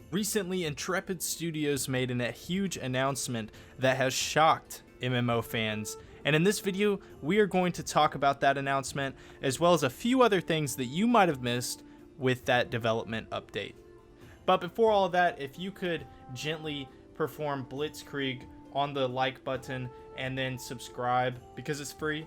Recently, Intrepid Studios made a huge announcement that has shocked MMO fans, and in this video, we are going to talk about that announcement, as well as a few other things that you might have missed with that development update. But before all of that, if you could gently perform Blitzkrieg on the like button and then subscribe because it's free,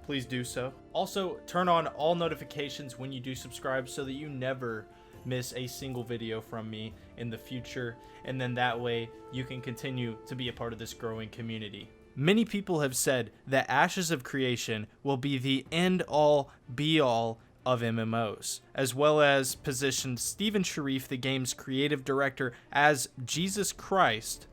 please do so. Also, turn on all notifications when you do subscribe so that you never miss a single video from me in the future, and then that way you can continue to be a part of this growing community. Many people have said that Ashes of Creation will be the end-all be-all of MMOs, as well as positioned Stephen Sharif, the game's creative director, as Jesus Christ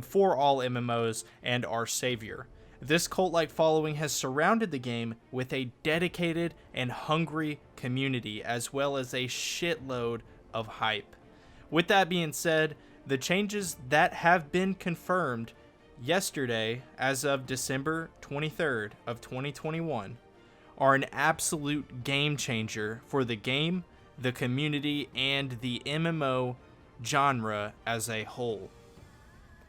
for all MMOs and our savior. This cult-like following has surrounded the game with a dedicated and hungry community, as well as a shitload of hype. With that being said, the changes that have been confirmed yesterday, as of December 23rd of 2021, are an absolute game changer for the game, the community, and the MMO genre as a whole.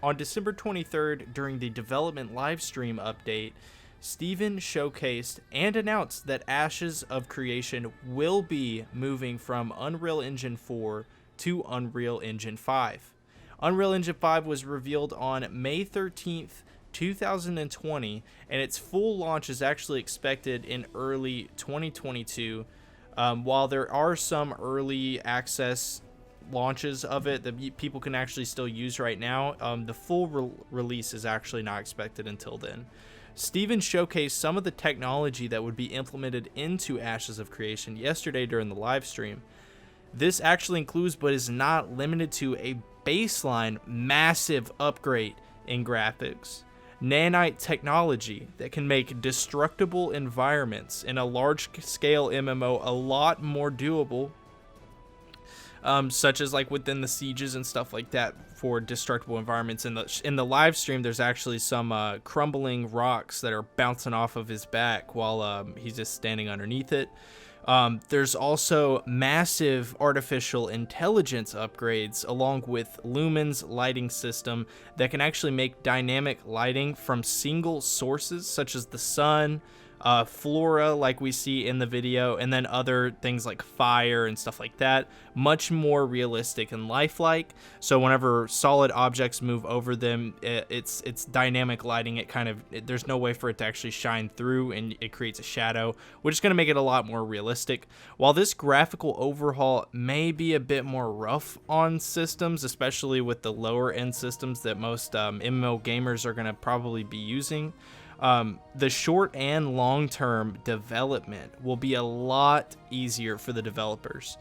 On December 23rd, during the development livestream update, Steven showcased and announced that Ashes of Creation will be moving from Unreal Engine 4 to Unreal Engine 5. Unreal Engine 5 was revealed on May 13th, 2020, and its full launch is actually expected in early 2022. While there are some early access launches of it that people can actually still use right now, the full release is actually not expected until then. Steven showcased some of the technology that would be implemented into Ashes of Creation yesterday during the live stream. This actually includes, but is not limited to, a baseline massive upgrade in graphics, nanite technology that can make destructible environments in a large-scale MMO a lot more doable, such as like within the sieges and stuff like that for destructible environments. In the live stream, there's actually some crumbling rocks that are bouncing off of his back while he's just standing underneath it. There's also massive artificial intelligence upgrades along with Lumen's lighting system that can actually make dynamic lighting from single sources such as the sun, flora like we see in the video, and then other things like fire and stuff like that, much more realistic and lifelike. So whenever solid objects move over them, it's dynamic lighting. There's no way for it to actually shine through, and it creates a shadow, which is going to make it a lot more realistic. While this graphical overhaul may be a bit more rough on systems, especially with the lower end systems that most MMO gamers are going to probably be using, the short and long-term development will be a lot easier for the developers,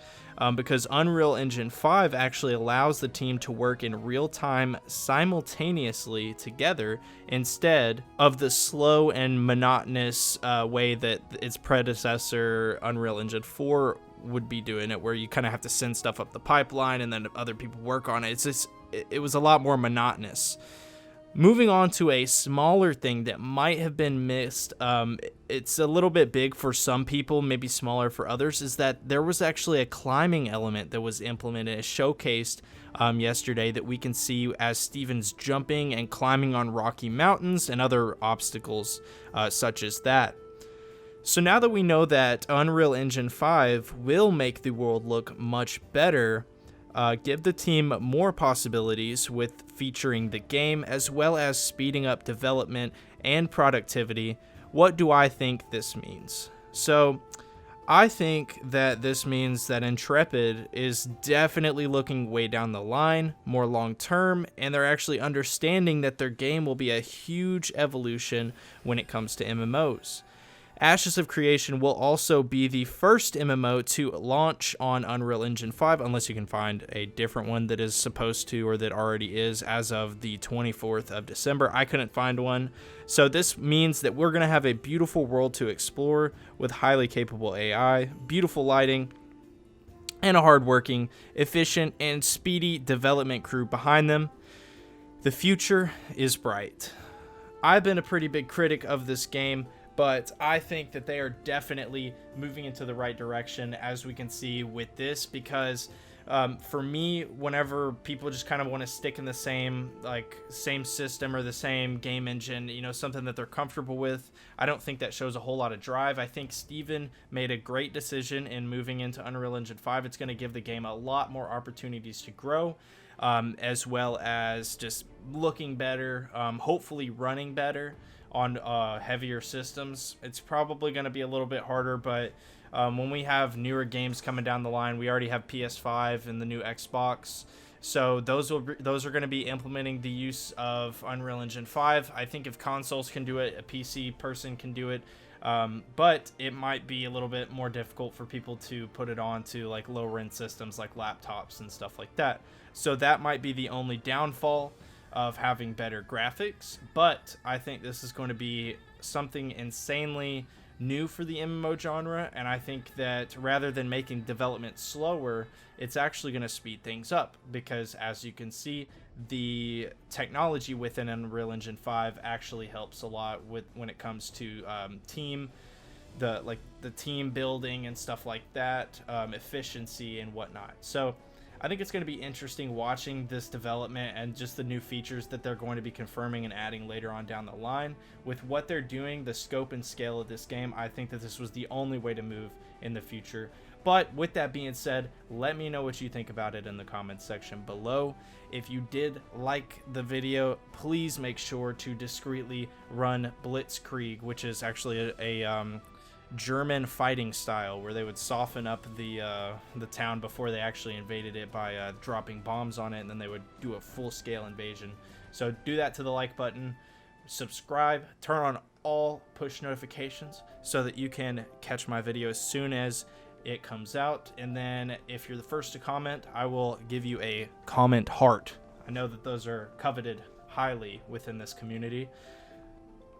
because Unreal Engine 5 actually allows the team to work in real time simultaneously together instead of the slow and monotonous way that its predecessor Unreal Engine 4 would be doing it, where you kind of have to send stuff up the pipeline and then other people work on it. It was a lot more monotonous. Moving on to a smaller thing that might have been missed, it's a little bit big for some people, maybe smaller for others, is that there was actually a climbing element that was implemented and showcased yesterday that we can see as Steven's jumping and climbing on rocky mountains and other obstacles such as that. So now that we know that Unreal Engine 5 will make the world look much better, give the team more possibilities with featuring the game, as well as speeding up development and productivity. What do I think this means? So I think that this means that Intrepid is definitely looking way down the line, more long term, and they're actually understanding that their game will be a huge evolution when it comes to MMOs. Ashes of Creation will also be the first MMO to launch on Unreal Engine 5, unless you can find a different one that is supposed to or that already is, as of the 24th of December. I couldn't find one. So this means that we're going to have a beautiful world to explore with highly capable AI, beautiful lighting, and a hardworking, efficient, and speedy development crew behind them. The future is bright. I've been a pretty big critic of this game, but I think that they are definitely moving into the right direction, as we can see with this, because For me, whenever people just kind of want to stick in the same system or the same game engine, you know, something that they're comfortable with, I don't think that shows a whole lot of drive. I think Steven made a great decision in moving into Unreal Engine 5. It's going to give the game a lot more opportunities to grow, as well as just looking better, hopefully running better on heavier systems. It's probably going to be a little bit harder, but when we have newer games coming down the line, we already have PS5 and the new Xbox, so those are going to be implementing the use of Unreal Engine 5. I think if consoles can do it, a PC person can do it, but it might be a little bit more difficult for people to put it onto like lower end systems like laptops and stuff like that. So that might be the only downfall of having better graphics, but I think this is going to be something insanely new for the MMO genre, and I think that rather than making development slower, it's actually going to speed things up, because as you can see, the technology within Unreal Engine 5 actually helps a lot with when it comes to team building and stuff like that, efficiency and whatnot. So I think it's going to be interesting watching this development and just the new features that they're going to be confirming and adding later on down the line. With what they're doing, the scope and scale of this game, I think that this was the only way to move in the future. But with that being said, let me know what you think about it in the comments section below. If you did like the video, please make sure to discreetly run Blitzkrieg, which is actually a German fighting style where they would soften up the town before they actually invaded it by dropping bombs on it, and then they would do a full-scale invasion. So do that to the like button, subscribe, turn on all push notifications so that you can catch my video as soon as it comes out. And then if you're the first to comment, I will give you a comment heart. I know that those are coveted highly within this community.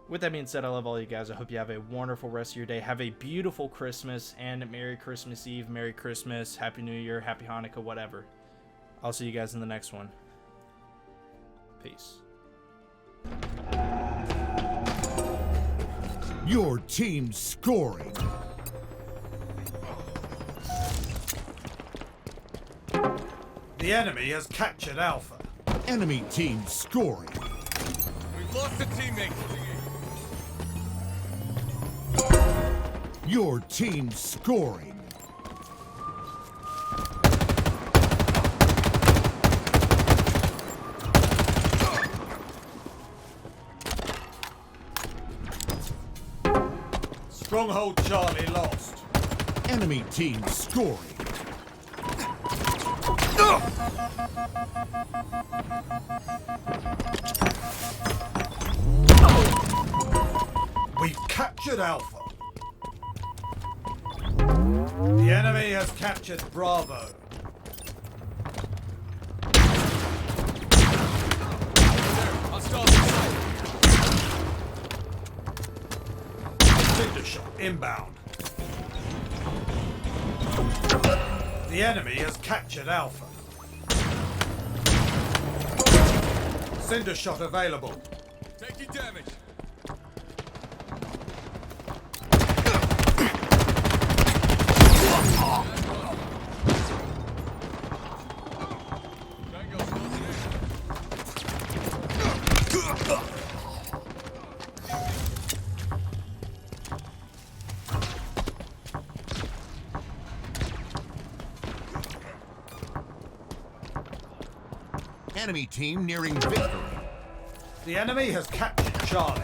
With that being said, I love all you guys. I hope you have a wonderful rest of your day. Have a beautiful Christmas, and Merry Christmas Eve, Merry Christmas, Happy New Year, Happy Hanukkah, whatever. I'll see you guys in the next one. Peace. Your team scoring. The enemy has captured Alpha. Enemy team scoring. We've lost a teammate. Your team scoring. Stronghold Charlie lost. Enemy team scoring. We've captured Alpha. The enemy has captured Bravo. Cinder shot inbound. The enemy has captured Alpha. Cinder shot available. Taking damage. Enemy team nearing victory. The enemy has captured Charlie.